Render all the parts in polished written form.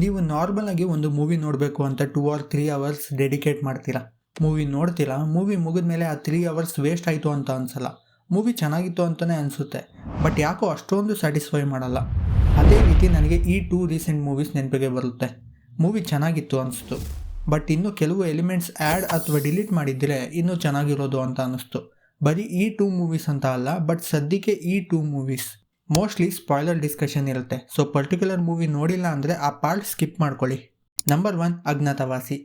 ನೀವು ನಾರ್ಮಲ್ ಆಗಿ ಒಂದು ಮೂವಿ ನೋಡಬೇಕು ಅಂತ 2 or 3 ಅವರ್ಸ್ ಡೆಡಿಕೇಟ್ ಮಾಡ್ತೀರಾ. ಮೂವಿ ನೋಡ್ತೀರಾ, ಮೂವಿ ಮುಗಿದ್ಮೇಲೆ ಆ 3 ಅವರ್ಸ್ ವೇಸ್ಟ್ ಆಯಿತು ಅಂತ ಅನ್ಸಲ್ಲ. ಮೂವಿ ಚೆನ್ನಾಗಿತ್ತು ಅಂತಲೇ ಅನಿಸುತ್ತೆ, ಬಟ್ ಯಾಕೋ ಅಷ್ಟೊಂದು ಸ್ಯಾಟಿಸ್ಫೈ ಮಾಡಲ್ಲ. ಅದೇ ರೀತಿ ನನಗೆ ಈ 2 ರೀಸೆಂಟ್ ಮೂವೀಸ್ ನೆನಪಿಗೆ ಬರುತ್ತೆ. ಮೂವಿ ಚೆನ್ನಾಗಿತ್ತು ಅನಿಸ್ತು, ಬಟ್ ಇನ್ನು ಕೆಲವು ಎಲಿಮೆಂಟ್ಸ್ ಆ್ಯಡ್ ಅಥವಾ ಡಿಲೀಟ್ ಮಾಡಿದರೆ ಇನ್ನೂ ಚೆನ್ನಾಗಿರೋದು ಅಂತ ಅನ್ನಿಸ್ತು. ಬರೀ ಈ 2 ಮೂವೀಸ್ ಅಂತ ಅಲ್ಲ, ಬಟ್ ಸದ್ಯಕ್ಕೆ ಈ 2 ಮೂವೀಸ್ ಮೋಸ್ಟ್ಲಿ ಸ್ಪಾಯ್ಲರ್ ಡಿಸ್ಕಷನ್ ಇರುತ್ತೆ. ಸೊ ಪರ್ಟಿಕ್ಯುಲರ್ ಮೂವಿ ನೋಡಿಲ್ಲ ಅಂದರೆ ಆ ಪಾರ್ಟ್ ಸ್ಕಿಪ್ ಮಾಡ್ಕೊಳ್ಳಿ. ನಂಬರ್ 1, ಅಜ್ಞಾತವಾಸಿ.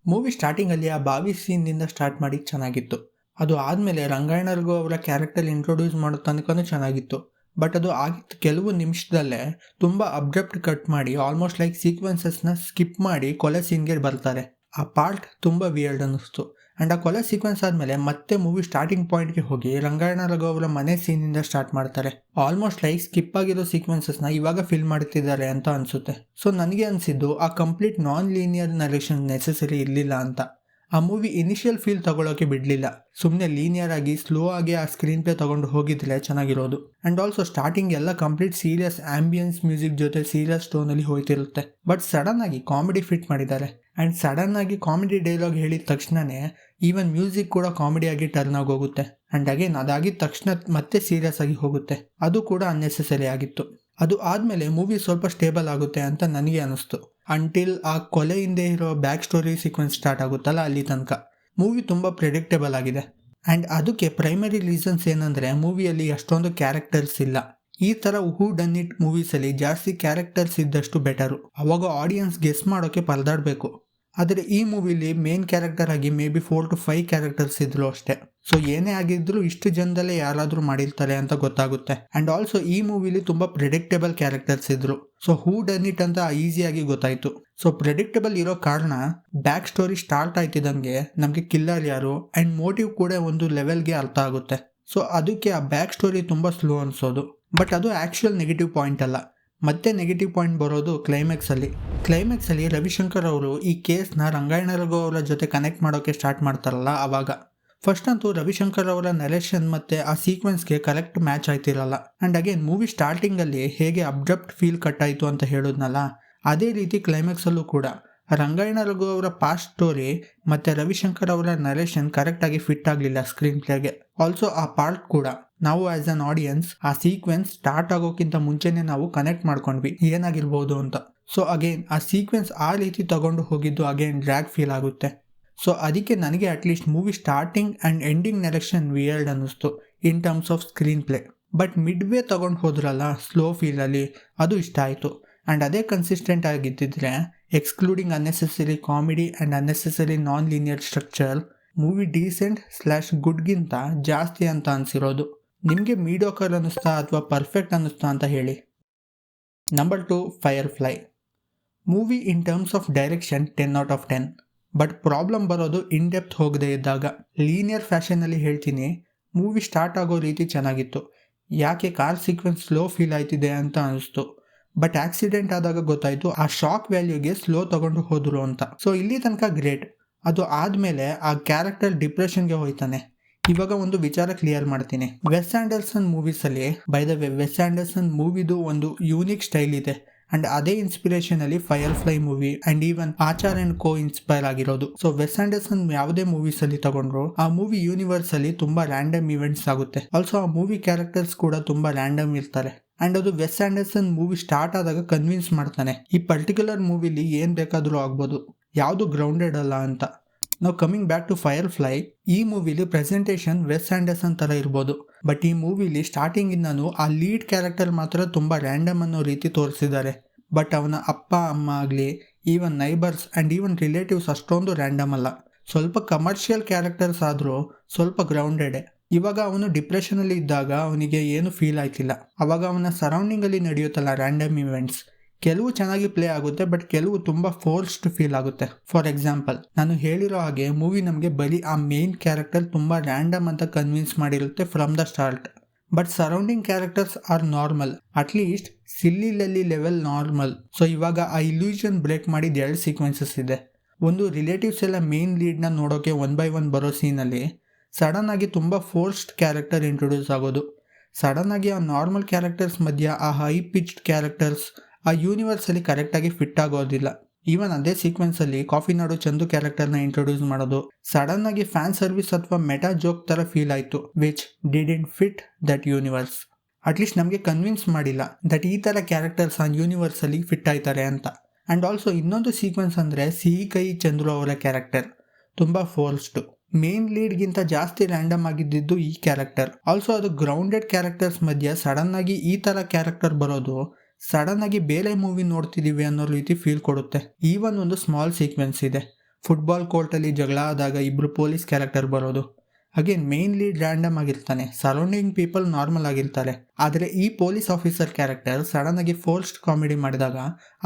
ಮೂವಿ ಸ್ಟಾರ್ಟಿಂಗಲ್ಲಿ ಆ ಬಾವಿ ಸೀನ್ನಿಂದ ಸ್ಟಾರ್ಟ್ ಮಾಡಿ ಚೆನ್ನಾಗಿತ್ತು. ಅದು ಆದಮೇಲೆ ರಂಗಾಯಣರಿಗೂ ಅವರ ಕ್ಯಾರೆಕ್ಟರ್ ಇಂಟ್ರೊಡ್ಯೂಸ್ ಮಾಡೋ ತನಕನೂ ಚೆನ್ನಾಗಿತ್ತು. ಬಟ್ ಅದು ಆಗಿತ್ತು ಕೆಲವು ನಿಮಿಷದಲ್ಲೇ ತುಂಬ ಅಬ್ರಪ್ಟ್ ಕಟ್ ಮಾಡಿ ಆಲ್ಮೋಸ್ಟ್ ಲೈಕ್ ಸೀಕ್ವೆನ್ಸಸ್ನ ಸ್ಕಿಪ್ ಮಾಡಿ ಕೊಲೆ ಸೀನ್ಗೆ ಬರ್ತಾರೆ. ಆ ಪಾರ್ಟ್ ತುಂಬ ವಿಯರ್ಡ್ ಅನ್ನಿಸ್ತು. ಆ್ಯಂಡ್ ಆ ಕೊಲೆ ಸೀಕ್ವೆನ್ಸ್ ಆದಮೇಲೆ ಮತ್ತೆ ಮೂವಿ ಸ್ಟಾರ್ಟಿಂಗ್ ಪಾಯಿಂಟ್ಗೆ ಹೋಗಿ ರಂಗಾಯಣ ರಘು ಅವರ ಮನೆ ಸೀನಿಂದ ಸ್ಟಾರ್ಟ್ ಮಾಡ್ತಾರೆ. ಆಲ್ಮೋಸ್ಟ್ ಲೈಕ್ ಸ್ಕಿಪ್ ಆಗಿರೋ ಸೀಕ್ವೆನ್ಸಸ್ನ ಇವಾಗ ಫಿಲ್ ಮಾಡ್ತಿದ್ದಾರೆ ಅಂತ ಅನಿಸುತ್ತೆ. ಸೊ ನನಗೆ ಅನಿಸಿದ್ದು ಆ complete non linear narration necessary ಇರಲಿಲ್ಲ ಅಂತ. ಆ ಮೂವಿ ಇನಿಷಿಯಲ್ ಫೀಲ್ ತಗೊಳ್ಳೋಕೆ ಬಿಡಲಿಲ್ಲ. ಸುಮ್ಮನೆ ಲೀನಿಯರ್ ಆಗಿ ಸ್ಲೋ ಆಗಿ ಆ ಸ್ಕ್ರೀನ್ ಪ್ಲೇ ತಗೊಂಡು ಹೋಗಿದ್ರೆ ಚೆನ್ನಾಗಿರೋದು. ಆ್ಯಂಡ್ ಆಲ್ಸೋ ಸ್ಟಾರ್ಟಿಂಗ್ ಎಲ್ಲ ಕಂಪ್ಲೀಟ್ ಸೀರಿಯಸ್ ಆಂಬಿಯನ್ಸ್ ಮ್ಯೂಸಿಕ್ ಜೊತೆ ಸೀರಿಯಸ್ ಟೋನಲ್ಲಿ ಹೋಯ್ತಿರುತ್ತೆ. ಬಟ್ ಸಡನ್ ಆಗಿ ಕಾಮಿಡಿ ಫಿಟ್ ಮಾಡಿದ್ದಾರೆ. ಆ್ಯಂಡ್ ಸಡನ್ ಆಗಿ ಕಾಮಿಡಿ ಡೈಲಾಗ್ ಹೇಳಿದ ತಕ್ಷಣವೇ ಈವನ್ ಮ್ಯೂಸಿಕ್ ಕೂಡ ಕಾಮಿಡಿಯಾಗಿ ಟರ್ನ್ ಆಗಿ ಹೋಗುತ್ತೆ. ಆ್ಯಂಡ್ ಅಗೇನ್ ಅದಾಗಿದ್ದ ತಕ್ಷಣ ಮತ್ತೆ ಸೀರಿಯಸ್ ಆಗಿ ಹೋಗುತ್ತೆ. ಅದು ಕೂಡ ಅನ್ನೆಸೆಸರಿ ಆಗಿತ್ತು. ಅದು ಆದಮೇಲೆ ಮೂವಿ ಸ್ವಲ್ಪ ಸ್ಟೇಬಲ್ ಆಗುತ್ತೆ ಅಂತ ನನಗೆ ಅನಿಸ್ತು. ಅಂಟಿಲ್ ಆ ಕೊಲೆ ಹಿಂದೆ ಇರೋ ಬ್ಯಾಕ್ ಸ್ಟೋರಿ ಸೀಕ್ವೆನ್ಸ್ ಸ್ಟಾರ್ಟ್ ಆಗುತ್ತಲ್ಲ, ಅಲ್ಲಿ ತನಕ ಮೂವಿ ತುಂಬ ಪ್ರೆಡಿಕ್ಟೇಬಲ್ ಆಗಿದೆ. ಆ್ಯಂಡ್ ಅದಕ್ಕೆ ಪ್ರೈಮರಿ ರೀಸನ್ಸ್ ಏನಂದರೆ ಮೂವಿಯಲ್ಲಿ ಅಷ್ಟೊಂದು ಕ್ಯಾರೆಕ್ಟರ್ಸ್ ಇಲ್ಲ. ಈ ಥರ ಹೂ ಡನ್ ಇಟ್ ಮೂವೀಸಲ್ಲಿ ಜಾಸ್ತಿ ಕ್ಯಾರೆಕ್ಟರ್ಸ್ ಇದ್ದಷ್ಟು ಬೆಟರು. ಅವಾಗ ಆಡಿಯನ್ಸ್ ಗೆಸ್ ಮಾಡೋಕ್ಕೆ ಪರದಾಡಬೇಕು. ಆದರೆ ಈ ಮೂವಿಲಿ ಮೇನ್ ಕ್ಯಾರೆಕ್ಟರ್ ಆಗಿ ಮೇ ಬಿ 4 to 5 ಕ್ಯಾರೆಕ್ಟರ್ಸ್ ಇದ್ರು ಅಷ್ಟೇ. ಸೊ ಏನೇ ಆಗಿದ್ರು ಇಷ್ಟು ಜನದಲ್ಲೇ ಯಾರಾದರೂ ಮಾಡಿರ್ತಾರೆ ಅಂತ ಗೊತ್ತಾಗುತ್ತೆ. ಆ್ಯಂಡ್ ಆಲ್ಸೋ ಈ ಮೂವಿಲಿ ತುಂಬ ಪ್ರೆಡಿಕ್ಟೇಬಲ್ ಕ್ಯಾರೆಕ್ಟರ್ಸ್ ಇದ್ರು. ಸೊ ಹೂ ಡನ್ ಇಟ್ ಅಂತ ಈಸಿಯಾಗಿ ಗೊತ್ತಾಯಿತು. ಸೊ ಪ್ರೆಡಿಕ್ಟೇಬಲ್ ಇರೋ ಕಾರಣ ಬ್ಯಾಕ್ ಸ್ಟೋರಿ ಸ್ಟಾರ್ಟ್ ಆಯ್ತಿದ್ದಂಗೆ ನಮಗೆ ಕಿಲ್ಲರ್ ಯಾರು ಆ್ಯಂಡ್ ಮೋಟಿವ್ ಕೂಡ ಒಂದು ಲೆವೆಲ್ಗೆ ಅರ್ಥ ಆಗುತ್ತೆ. ಸೊ ಅದಕ್ಕೆ ಆ ಬ್ಯಾಕ್ ಸ್ಟೋರಿ ತುಂಬ ಸ್ಲೋ ಅನಿಸೋದು. ಬಟ್ ಅದು ಆ್ಯಕ್ಚುಯಲ್ ನೆಗೆಟಿವ್ ಪಾಯಿಂಟ್ ಅಲ್ಲ. ಮತ್ತೆ ನೆಗೆಟಿವ್ ಪಾಯಿಂಟ್ ಬರೋದು ಕ್ಲೈಮ್ಯಾಕ್ಸಲ್ಲಿ ರವಿಶಂಕರ್ ಅವರು ಈ ಕೇಸ್ನ ರಂಗಾಯಣ ರಘು ಅವರ ಜೊತೆ ಕನೆಕ್ಟ್ ಮಾಡೋಕ್ಕೆ ಸ್ಟಾರ್ಟ್ ಮಾಡ್ತಾರಲ್ಲ ಆವಾಗ. ಫಸ್ಟ್ ಅಂತೂ ರವಿಶಂಕರ್ ಅವರ ನರೇಷನ್ ಮತ್ತು ಆ ಸೀಕ್ವೆನ್ಸ್ಗೆ ಕರೆಕ್ಟ್ ಮ್ಯಾಚ್ ಆಯ್ತಿರಲ್ಲ. ಆ್ಯಂಡ್ ಅಗೇನ್ ಮೂವಿ ಸ್ಟಾರ್ಟಿಂಗಲ್ಲಿ ಹೇಗೆ ಅಬ್ರಪ್ಟ್ ಫೀಲ್ ಕಟ್ ಆಯಿತು ಅಂತ ಹೇಳಿದ್ನಲ್ಲ, ಅದೇ ರೀತಿ ಕ್ಲೈಮ್ಯಾಕ್ಸಲ್ಲೂ ಕೂಡ ರಂಗಾಯಣ ರಘು ಅವರ ಪಾಸ್ಟ್ ಸ್ಟೋರಿ ಮತ್ತು ರವಿಶಂಕರ್ ಅವರ ನರೇಷನ್ ಕರೆಕ್ಟಾಗಿ ಫಿಟ್ ಆಗಲಿಲ್ಲ ಸ್ಕ್ರೀನ್ ಪ್ಲೇಗೆ. ಆಲ್ಸೋ ಆ ಪಾರ್ಟ್ ಕೂಡ ನಾವು ಆ್ಯಸ್ ಅನ್ ಆಡಿಯನ್ಸ್ ಆ ಸೀಕ್ವೆನ್ಸ್ ಸ್ಟಾರ್ಟ್ ಆಗೋಕ್ಕಿಂತ ಮುಂಚೆನೇ ನಾವು ಕನೆಕ್ಟ್ ಮಾಡ್ಕೊಂಡ್ವಿ ಏನಾಗಿರ್ಬೋದು ಅಂತ. ಸೊ ಅಗೇನ್ ಆ ಸೀಕ್ವೆನ್ಸ್ ಆ ರೀತಿ ತಗೊಂಡು ಹೋಗಿದ್ದು ಅಗೇನ್ ಡ್ರ್ಯಾಗ್ ಫೀಲ್ ಆಗುತ್ತೆ. ಸೊ ಅದಕ್ಕೆ ನನಗೆ at least movie starting and ending narration weird ಅನ್ನಿಸ್ತು in terms of screenplay. But midway ತಗೊಂಡು ಹೋದ್ರಲ್ಲ ಸ್ಲೋ ಫೀಲಲ್ಲಿ, ಅದು ಇಷ್ಟ ಆಯಿತು. ಆ್ಯಂಡ್ ಅದೇ ಕನ್ಸಿಸ್ಟೆಂಟ್ ಆಗಿದ್ದಿದ್ರೆ excluding unnecessary comedy and unnecessary non linear structure, movie ಡೀಸೆಂಟ್/ಗುಡ್ಗಿಂತ ಜಾಸ್ತಿ ಅಂತ ಅನಿಸಿರೋದು. ನಿಮಗೆ ಮೀಡಿಯೋಕರ್ ಅನ್ನಿಸ್ತಾ ಅಥವಾ ಪರ್ಫೆಕ್ಟ್ ಅನ್ನಿಸ್ತಾ ಅಂತ ಹೇಳಿ. Number 2, Firefly. Movie in terms of direction 10 out of 10. But problem ಬರೋದು ಇನ್ ಡೆಪ್ತ್ ಹೋಗದೇ ಇದ್ದಾಗ. ಲೀನಿಯರ್ ಫ್ಯಾಷನಲ್ಲಿ ಹೇಳ್ತೀನಿ, ಮೂವಿ ಸ್ಟಾರ್ಟ್ ಆಗೋ ರೀತಿ ಚೆನ್ನಾಗಿತ್ತು. ಯಾಕೆ ಕಾರ್ ಸೀಕ್ವೆನ್ಸ್ ಸ್ಲೋ ಫೀಲ್ ಆಯ್ತಿದೆ ಅಂತ ಅನಿಸ್ತು. ಬಟ್ ಆಕ್ಸಿಡೆಂಟ್ ಆದಾಗ ಗೊತ್ತಾಯಿತು ಆ ಶಾಕ್ ವ್ಯಾಲ್ಯೂಗೆ ಸ್ಲೋ ತಗೊಂಡು ಹೋದ್ರು ಅಂತ. ಸೊ ಇಲ್ಲಿ ತನಕ ಗ್ರೇಟ್. ಅದು ಆದಮೇಲೆ ಆ ಕ್ಯಾರೆಕ್ಟರ್ ಡಿಪ್ರೆಷನ್ಗೆ ಹೋಯ್ತಾನೆ. ಇವಾಗ ಒಂದು ವಿಚಾರ ಕ್ಲಿಯರ್ ಮಾಡ್ತೀನಿ. ವೆಸ್ ಆ್ಯಂಡರ್ಸನ್ ಮೂವೀಸಲ್ಲಿ by the way Wes Anderson ಮೂವಿದು ಒಂದು ಯೂನಿಕ್ ಸ್ಟೈಲ್ ಇದೆ. ಆ್ಯಂಡ್ ಅದೇ ಇನ್ಸ್ಪಿರೇಷನಲ್ಲಿ Firefly movie and even Aachar and co inspire ಆಗಿರೋದು. ಸೊ ವೆಸ್ ಆ್ಯಂಡರ್ಸನ್ ಯಾವುದೇ ಮೂವೀಸಲ್ಲಿ ತಗೊಂಡ್ರು ಆ ಮೂವಿ ಯೂನಿವರ್ಸಲ್ಲಿ ತುಂಬ ರ್ಯಾಂಡಮ್ ಇವೆಂಟ್ಸ್ ಆಗುತ್ತೆ. ಆಲ್ಸೋ ಆ ಮೂವಿ ಕ್ಯಾರೆಕ್ಟರ್ಸ್ ಕೂಡ ತುಂಬ ರ್ಯಾಂಡಮ್ ಇರ್ತಾರೆ. ಆ್ಯಂಡ್ ಅದು ವೆಸ್ ಆ್ಯಂಡರ್ಸನ್ ಮೂವಿ ಸ್ಟಾರ್ಟ್ ಆದಾಗ ಕನ್ವಿನ್ಸ್ ಮಾಡ್ತಾನೆ ಈ ಪರ್ಟಿಕ್ಯುಲರ್ ಮೂವಿಲಿ ಏನು ಬೇಕಾದರೂ ಆಗ್ಬೋದು, ಯಾವುದು ಗ್ರೌಂಡೆಡ್ ಅಲ್ಲ ಅಂತ. ನಾವು ಕಮಿಂಗ್ ಬ್ಯಾಕ್ ಟು ಫೈರ್ಫ್ಲೈ, ಈ ಮೂವಿಲಿ ಪ್ರೆಸೆಂಟೇಷನ್ ವೆಸ್ ಆ್ಯಂಡರ್ಸನ್ ಥರ ಇರ್ಬೋದು. ಬಟ್ ಈ ಮೂವಿಲಿ ಸ್ಟಾರ್ಟಿಂಗಿಂದನೂ ಆ ಲೀಡ್ ಕ್ಯಾರೆಕ್ಟರ್ ಮಾತ್ರ ತುಂಬ ರ್ಯಾಂಡಮ್ ಅನ್ನೋ ರೀತಿ ತೋರಿಸಿದ್ದಾರೆ. ಬಟ್ ಅವನ ಅಪ್ಪ ಅಮ್ಮ ಆಗಲಿ, even neighbours and even relatives ಅಷ್ಟೊಂದು ರ್ಯಾಂಡಮ್ ಅಲ್ಲ. ಸ್ವಲ್ಪ ಕಮರ್ಷಿಯಲ್ ಕ್ಯಾರೆಕ್ಟರ್ಸ್ ಆದರೂ ಸ್ವಲ್ಪ ಗ್ರೌಂಡೆಡೆ. ಇವಾಗ ಅವನು ಡಿಪ್ರೆಷನಲ್ಲಿ ಇದ್ದಾಗ ಅವನಿಗೆ ಏನು ಫೀಲ್ ಆಯ್ತಿಲ್ಲ. ಅವಾಗ ಅವನ ಸರೌಂಡಿಂಗಲ್ಲಿ ನಡೆಯುತ್ತಲ್ಲ ರ್ಯಾಂಡಮ್ ಇವೆಂಟ್ಸ್, ಕೆಲವು ಚೆನ್ನಾಗಿ ಪ್ಲೇ ಆಗುತ್ತೆ, ಬಟ್ ಕೆಲವು ತುಂಬ ಫೋರ್ಸ್ಡ್ ಫೀಲ್ ಆಗುತ್ತೆ. ಫಾರ್ ಎಕ್ಸಾಂಪಲ್, ನಾನು ಹೇಳಿರೋ ಹಾಗೆ ಮೂವಿ ನಮಗೆ ಬರೀ ಆ ಮೇನ್ ಕ್ಯಾರೆಕ್ಟರ್ ತುಂಬ ರ್ಯಾಂಡಮ್ ಅಂತ ಕನ್ವಿನ್ಸ್ ಮಾಡಿರುತ್ತೆ from the start. But surrounding characters are normal, at least ಸಿಲ್ಲಿಲಲ್ಲಿ ಲೆವೆಲ್ ನಾರ್ಮಲ್. ಸೊ ಇವಾಗ ಆ ಇಲ್ಯೂಷನ್ ಬ್ರೇಕ್ ಮಾಡಿದ 2 ಸೀಕ್ವೆನ್ಸಸ್ ಇದೆ. ಒಂದು ರಿಲೇಟಿವ್ಸ್ ಎಲ್ಲ ಮೇನ್ ಲೀಡ್ನ ನೋಡೋಕೆ 1 by 1 ಬರೋ ಸೀನಲ್ಲಿ ಸಡನ್ ಆಗಿ ತುಂಬ ಫೋರ್ಸ್ಡ್ ಕ್ಯಾರೆಕ್ಟರ್ ಇಂಟ್ರೊಡ್ಯೂಸ್ ಆಗೋದು. ಸಡನ್ ಆಗಿ ಆ ನಾರ್ಮಲ್ ಕ್ಯಾರೆಕ್ಟರ್ಸ್ ಮಧ್ಯ ಆ ಹೈ ಪಿಚ್ಡ್ ಕ್ಯಾರೆಕ್ಟರ್ಸ್ ಆ ಯೂನಿವರ್ಸಲ್ಲಿ ಕರೆಕ್ಟಾಗಿ ಫಿಟ್ ಆಗೋದಿಲ್ಲ. ಈವನ್ ಅದೇ ಸೀಕ್ವೆನ್ಸಲ್ಲಿ ಕಾಫಿ ನಾಡು ಚಂದು ಕ್ಯಾರೆಕ್ಟರ್ನ ಇಂಟ್ರೊಡ್ಯೂಸ್ ಮಾಡೋದು ಸಡನ್ ಆಗಿ ಫ್ಯಾನ್ ಸರ್ವಿಸ್ ಅಥವಾ ಮೆಟಾ ಜೋಕ್ ಥರ ಫೀಲ್ ಆಯಿತು, which didn't fit that universe. At least ನಮಗೆ ಕನ್ವಿನ್ಸ್ ಮಾಡಿಲ್ಲ ದಟ್ ಈ ಥರ ಕ್ಯಾರೆಕ್ಟರ್ಸ್ ಆ ಯೂನಿವರ್ಸಲ್ಲಿ ಫಿಟ್ ಆಯ್ತಾರೆ ಅಂತ. ಆ್ಯಂಡ್ ಆಲ್ಸೋ ಇನ್ನೊಂದು ಸೀಕ್ವೆನ್ಸ್ ಅಂದರೆ ಸಿಹಿ ಕೈ ಚಂದ್ರು ಅವರ ಕ್ಯಾರೆಕ್ಟರ್ ತುಂಬ ಫೋರ್ಸ್ಡು. ಮೇನ್ ಲೀಡ್ಗಿಂತ ಜಾಸ್ತಿ ರ್ಯಾಂಡಮ್ ಆಗಿದ್ದು ಈ ಕ್ಯಾರೆಕ್ಟರ್. ಆಲ್ಸೋ ಅದು ಗ್ರೌಂಡೆಡ್ ಕ್ಯಾರೆಕ್ಟರ್ಸ್ ಮಧ್ಯೆ ಸಡನ್ ಆಗಿ ಈ ಥರ ಕ್ಯಾರೆಕ್ಟರ್ ಬರೋದು ಸಡನ್ ಆಗಿ ಬೇರೆ ಮೂವಿ ನೋಡ್ತಿದ್ದೀವಿ ಅನ್ನೋ ರೀತಿ ಫೀಲ್ ಕೊಡುತ್ತೆ. ಈವನ್ ಒಂದು ಸ್ಮಾಲ್ ಸೀಕ್ವೆನ್ಸ್ ಇದೆ, ಫುಟ್ಬಾಲ್ ಕೋರ್ಟಲ್ಲಿ ಜಗಳ ಆದಾಗ ಇಬ್ಬರು ಪೊಲೀಸ್ ಕ್ಯಾರೆಕ್ಟರ್ ಬರೋದು. ಅಗೇನ್ ಮೇನ್ ಲೀಡ್ ರ್ಯಾಂಡಮ್ ಆಗಿರ್ತಾನೆ, ಸರೌಂಡಿಂಗ್ ಪೀಪಲ್ ನಾರ್ಮಲ್ ಆಗಿರ್ತಾರೆ. ಆದರೆ ಈ ಪೊಲೀಸ್ ಆಫೀಸರ್ ಕ್ಯಾರೆಕ್ಟರ್ ಸಡನ್ ಆಗಿ ಫೋರ್ಸ್ಡ್ ಕಾಮಿಡಿ ಮಾಡಿದಾಗ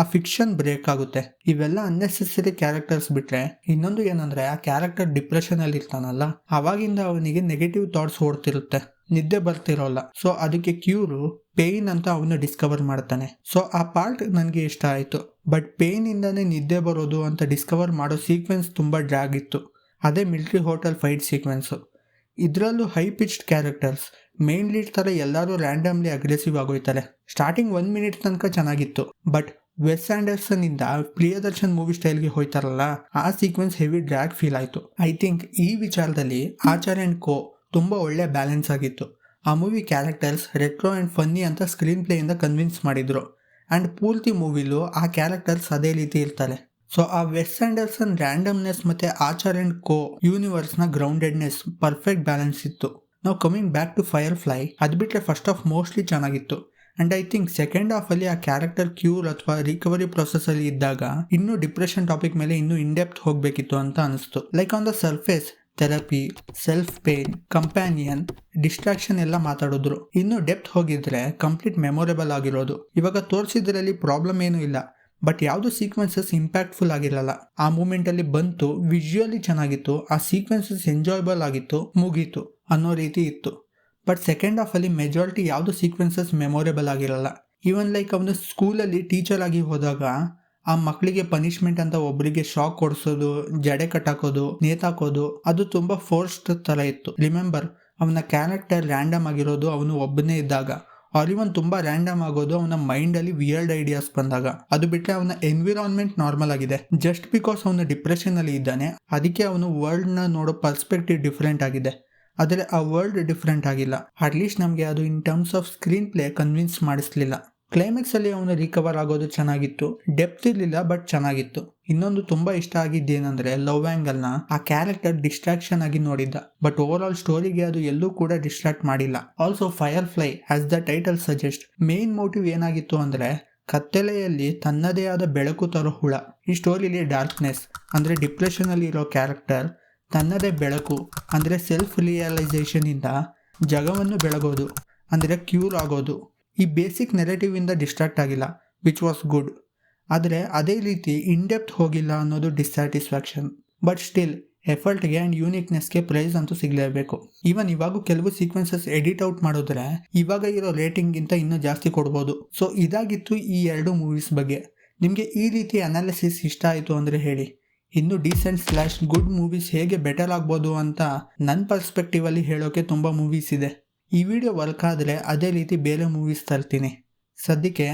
ಆ ಫಿಕ್ಷನ್ ಬ್ರೇಕ್ ಆಗುತ್ತೆ. ಇವೆಲ್ಲ ಅನ್ನೆಸೆಸರಿ ಕ್ಯಾರೆಕ್ಟರ್ಸ್ ಬಿಟ್ರೆ ಇನ್ನೊಂದು ಏನಂದ್ರೆ ಆ ಕ್ಯಾರೆಕ್ಟರ್ ಡಿಪ್ರೆಷನ್ ಅಲ್ಲಿ ಇರ್ತಾನಲ್ಲ, ಅವಾಗಿಂದ ಅವನಿಗೆ ನೆಗೆಟಿವ್ ಥಾಟ್ಸ್ ಓಡ್ತಿರುತ್ತೆ, ನಿದ್ದೆ ಬರ್ತಿರೋಲ್ಲ. ಸೊ ಅದಕ್ಕೆ ಕ್ಯೂರು ಪೇಯ್ನ್ ಅಂತ ಅವನು ಡಿಸ್ಕವರ್ ಮಾಡ್ತಾನೆ. ಸೊ ಆ ಪಾರ್ಟ್ ನನಗೆ ಇಷ್ಟ ಆಯಿತು. ಬಟ್ ಪೇಯ್ನ್ ಇಂದಾನೆ ನಿದ್ದೆ ಬರೋದು ಅಂತ ಡಿಸ್ಕವರ್ ಮಾಡೋ ಸೀಕ್ವೆನ್ಸ್ ತುಂಬ ಡ್ರ್ಯಾಗ್ ಇತ್ತು. ಅದೇ ಮಿಲಿಟರಿ ಹೋಟೆಲ್ ಫೈಟ್ ಸೀಕ್ವೆನ್ಸು. ಇದರಲ್ಲೂ high pitched characters, main lead ಥರ ಎಲ್ಲರೂ ರ್ಯಾಂಡಮ್ಲಿ ಅಗ್ರೆಸಿವ್ ಆಗೋಯ್ತಾರೆ. ಸ್ಟಾರ್ಟಿಂಗ್ 1 ಮಿನಿಟ್ ತನಕ ಚೆನ್ನಾಗಿತ್ತು, ಬಟ್ ವೆಸ್ ಆ್ಯಂಡರ್ಸನ್ ಇಂದ ಪ್ರಿಯದರ್ಶನ್ ಮೂವಿ ಸ್ಟೈಲ್ಗೆ ಹೋಯ್ತಾರಲ್ಲ, ಆ ಸೀಕ್ವೆನ್ಸ್ ಹೆವಿ ಡ್ರ್ಯಾಗ್ ಫೀಲ್ ಆಯಿತು. ಐ ಥಿಂಕ್ ಈ ವಿಚಾರದಲ್ಲಿ ಆಚಾರ್ಯ ಆ್ಯಂಡ್ ಕೋ ತುಂಬ ಒಳ್ಳೆ ಬ್ಯಾಲೆನ್ಸ್ ಆಗಿತ್ತು. ಆ movie characters retro and funny ಅಂತ ಸ್ಕ್ರೀನ್ ಪ್ಲೇಯಿಂದ ಕನ್ವಿನ್ಸ್ ಮಾಡಿದ್ರು. ಆ್ಯಂಡ್ ಪೂರ್ತಿ ಮೂವಿಲೂ ಆ ಕ್ಯಾರೆಕ್ಟರ್ಸ್ ಅದೇ ರೀತಿ ಇರ್ತಾರೆ. ಸೊ ಆ ವೆಸ್ ಆ್ಯಂಡರ್ಸನ್ ರ್ಯಾಂಡಮ್ನೆಸ್ ಮತ್ತು ಆಚಾರ್ಯ ಆ್ಯಂಡ್ ಕೋ ಯೂನಿವರ್ಸ್ನ ಗ್ರೌಂಡೆಡ್ನೆಸ್ ಪರ್ಫೆಕ್ಟ್ ಬ್ಯಾಲೆನ್ಸ್ ಇತ್ತು. ನಾವು coming back to firefly, ಅದು ಬಿಟ್ಟರೆ ಫಸ್ಟ್ ಹಾಫ್ ಮೋಸ್ಟ್ಲಿ ಚೆನ್ನಾಗಿತ್ತು. ಆ್ಯಂಡ್ ಐ ಥಿಂಕ್ ಸೆಕೆಂಡ್ ಹಾಫಲ್ಲಿ ಆ ಕ್ಯಾರೆಕ್ಟರ್ ಕ್ಯೂರ್ ಅಥವಾ ರಿಕವರಿ ಪ್ರೊಸೆಸಲ್ಲಿ ಇದ್ದಾಗ ಇನ್ನೂ ಡಿಪ್ರೆಷನ್ ಟಾಪಿಕ್ ಮೇಲೆ ಇನ್ನೂ ಇನ್ಡೆಪ್ತ್ ಹೋಗಬೇಕಿತ್ತು ಅಂತ ಅನಿಸ್ತು. Like on the surface therapy, self pain, companion, distraction ಎಲ್ಲ ಮಾತಾಡಿದ್ರು. ಇನ್ನು ಡೆಪ್ತ್ ಹೋಗಿದ್ರೆ ಕಂಪ್ಲೀಟ್ ಮೆಮೊರೇಬಲ್ ಆಗಿರೋದು. ಇವಾಗ ತೋರಿಸಿದ್ರಲ್ಲಿ ಪ್ರಾಬ್ಲಮ್ ಏನೂ ಇಲ್ಲ, ಬಟ್ ಯಾವುದು ಸೀಕ್ವೆನ್ಸಸ್ ಇಂಪ್ಯಾಕ್ಟ್ಫುಲ್ ಆಗಿರಲ್ಲ. ಆ ಮೂಮೆಂಟಲ್ಲಿ ಬಂತು, ವಿಜುವಲಿ ಚೆನ್ನಾಗಿತ್ತು, ಆ ಸೀಕ್ವೆನ್ಸಸ್ ಎಂಜಾಯಬಲ್ ಆಗಿತ್ತು, ಮುಗೀತು ಅನ್ನೋ ರೀತಿ ಇತ್ತು. ಬಟ್ ಸೆಕೆಂಡ್ ಹಾಫಲ್ಲಿ ಮೆಜಾರಿಟಿ ಯಾವುದು ಸೀಕ್ವೆನ್ಸಸ್ ಮೆಮೊರೇಬಲ್ ಆಗಿರಲ್ಲ. ಈವನ್ ಲೈಕ್ ಅವನು ಸ್ಕೂಲಲ್ಲಿ ಟೀಚರ್ ಆಗಿ ಹೋದಾಗ ಆ ಮಕ್ಕಳಿಗೆ ಪನಿಷ್ಮೆಂಟ್ ಅಂತ ಒಬ್ಬರಿಗೆ ಶಾಕ್ ಕೊಡಿಸೋದು, ಜಡೆ ಕಟ್ಟಾಕೋದು, ನೇತಾಕೋದು, ಅದು ತುಂಬ ಫೋರ್ಸ್ಡ್ ಥರ ಇತ್ತು. ರಿಮೆಂಬರ್, ಅವನ ಕ್ಯಾರೆಕ್ಟರ್ ರ್ಯಾಂಡಮ್ ಆಗಿರೋದು ಅವನು ಒಬ್ಬನೇ ಇದ್ದಾಗ, ಆರ್ ಇವನ್ ತುಂಬ ರ್ಯಾಂಡಮ್ ಆಗೋದು ಅವನ ಮೈಂಡಲ್ಲಿ ವಿಯರ್ಡ್ ಐಡಿಯಾಸ್ ಬಂದಾಗ. ಅದು ಬಿಟ್ಟರೆ ಅವನ ಎನ್ವಿರಾನ್ಮೆಂಟ್ ನಾರ್ಮಲ್ ಆಗಿದೆ. ಜಸ್ಟ್ ಬಿಕಾಸ್ ಅವನು ಡಿಪ್ರೆಷನಲ್ಲಿ ಇದ್ದಾನೆ, ಅದಕ್ಕೆ ಅವನು ವರ್ಲ್ಡ್ನ ನೋಡೋ ಪರ್ಸ್ಪೆಕ್ಟಿವ್ ಡಿಫ್ರೆಂಟ್ ಆಗಿದೆ. ಆದರೆ ಆ ವರ್ಲ್ಡ್ ಡಿಫ್ರೆಂಟ್ ಆಗಿಲ್ಲ. ಅಟ್ಲೀಸ್ಟ್ ನಮಗೆ ಅದು in terms of screenplay convince ಮಾಡಿಸ್ಲಿಲ್ಲ. ಕ್ಲೈಮ್ಯಾಕ್ಸಲ್ಲಿ ಅವನು ರಿಕವರ್ ಆಗೋದು ಚೆನ್ನಾಗಿತ್ತು, ಡೆಪ್ತ್ ಇರಲಿಲ್ಲ ಬಟ್ ಚೆನ್ನಾಗಿತ್ತು. ಇನ್ನೊಂದು ತುಂಬ ಇಷ್ಟ ಆಗಿದ್ದೇನೆಂದರೆ ಲವ್ ಆ್ಯಂಗಲ್ನ ಆ ಕ್ಯಾರೆಕ್ಟರ್ ಡಿಸ್ಟ್ರಾಕ್ಷನ್ ಆಗಿ ನೋಡಿದ್ದ, ಬಟ್ ಓವರ್ ಆಲ್ ಸ್ಟೋರಿಗೆ ಅದು ಎಲ್ಲೂ ಕೂಡ ಡಿಸ್ಟ್ರಾಕ್ಟ್ ಮಾಡಿಲ್ಲ. Also fire fly as the title suggest, main motive ಏನಾಗಿತ್ತು ಅಂದರೆ ಕತ್ತಲೆಯಲ್ಲಿ ತನ್ನದೇ ಆದ ಬೆಳಕು ತರೋ ಹುಳ. ಈ ಸ್ಟೋರಿಲಿ ಡಾರ್ಕ್ನೆಸ್ ಅಂದರೆ ಡಿಪ್ರೆಷನಲ್ಲಿ ಇರೋ ಕ್ಯಾರೆಕ್ಟರ್ ತನ್ನದೇ ಬೆಳಕು ಅಂದರೆ ಸೆಲ್ಫ್ ರಿಯಲೈಸೇಷನ್ ಇಂದ ಜಗವನ್ನು ಬೆಳಗೋದು ಅಂದರೆ ಕ್ಯೂರ್ ಆಗೋದು. ಈ ಬೇಸಿಕ್ ನೆರೇಟಿವ್ ಇಂದ ಡಿಸ್ಟ್ರಾಕ್ಟ್ ಆಗಿಲ್ಲ, ವಿಚ್ ವಾಸ್ ಗುಡ್. ಆದರೆ ಅದೇ ರೀತಿ ಇನ್ಡೆಪ್ತ್ ಹೋಗಿಲ್ಲ ಅನ್ನೋದು ಡಿಸ್ಸ್ಯಾಟಿಸ್ಫ್ಯಾಕ್ಷನ್. ಬಟ್ ಸ್ಟಿಲ್ ಎಫರ್ಟ್ಗೆ ಆ್ಯಂಡ್ ಯೂನಿಕ್ನೆಸ್ಗೆ ಪ್ರೈಸ್ ಅಂತೂ ಸಿಗಲೇಬೇಕು. ಈವನ್ ಇವಾಗೂ ಕೆಲವು ಸೀಕ್ವೆನ್ಸಸ್ ಎಡಿಟ್ ಔಟ್ ಮಾಡಿದ್ರೆ ಇವಾಗ ಇರೋ ರೇಟಿಂಗ್ಗಿಂತ ಇನ್ನೂ ಜಾಸ್ತಿ ಕೊಡ್ಬೋದು. ಸೊ ಇದಾಗಿತ್ತು ಈ 2 ಮೂವೀಸ್ ಬಗ್ಗೆ. ನಿಮಗೆ ಈ ರೀತಿ ಅನಾಲಿಸಿಸ್ ಇಷ್ಟ ಆಯಿತು ಅಂದರೆ ಹೇಳಿ. ಇನ್ನು ಡೀಸೆಂಟ್ / ಗುಡ್ ಮೂವೀಸ್ ಹೇಗೆ ಬೆಟರ್ ಆಗ್ಬೋದು ಅಂತ ನನ್ನ ಪರ್ಸ್ಪೆಕ್ಟಿವಲ್ಲಿ ಹೇಳೋಕೆ ತುಂಬ ಮೂವೀಸ್ ಇದೆ. ಈ ವಿಡಿಯೋ ವರ್ಕ್ ಆದರೆ ಅದೇ ರೀತಿ ಬೇರೆ ಮೂವೀಸ್ ತರ್ತೀನಿ. ಸದ್ಯಕ್ಕೆ